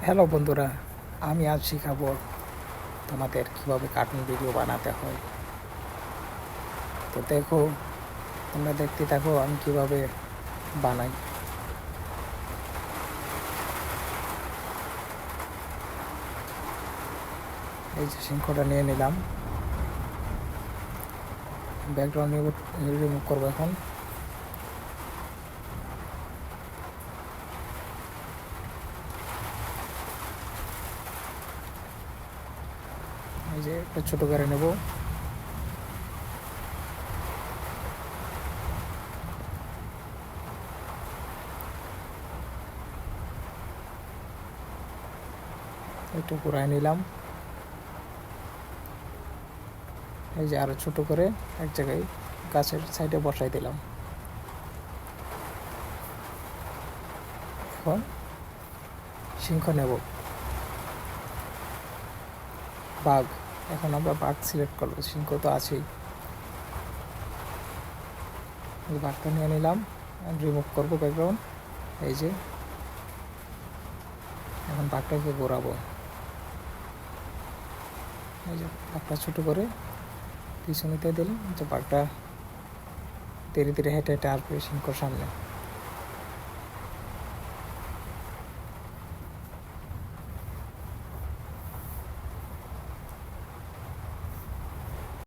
Hello বন্ধুরা, আমি আজ শিখাবো তোমাদের কিভাবে কার্টুন ভিডিও বানাতে হয়। তো দেখো, তোমরা দেখতে থাকো আমি কিভাবে বানাই। এই যে সিংহটা নিয়ে নিলাম, ব্যাকগ্রাউন্ড রিমুভ করবো এখন। এই যে একটা ছোটো করে নেব। একটু ঘুরাই নিলাম। এই যে আরও ছোটো করে এক জায়গায় গাছের সাইডে বসাই দিলাম। এখন সিংহ নেব, বাঘ। এখন আমরা বাঘ সিলেক্ট করবো, সিংহ তো আছেই। এই বাঘটা নিয়ে নিলাম, রিমুভ করবো ব্যাকগ্রাউন্ড। এই যে এখন বাঘটাকে ঘোরাবো। এই যে বাঘটা ছোটো করে পিছনেতে দিলাম, যে বাঘটা ধীরে ধীরে হেঁটে হেঁটে আসবে সিংহর সামনে।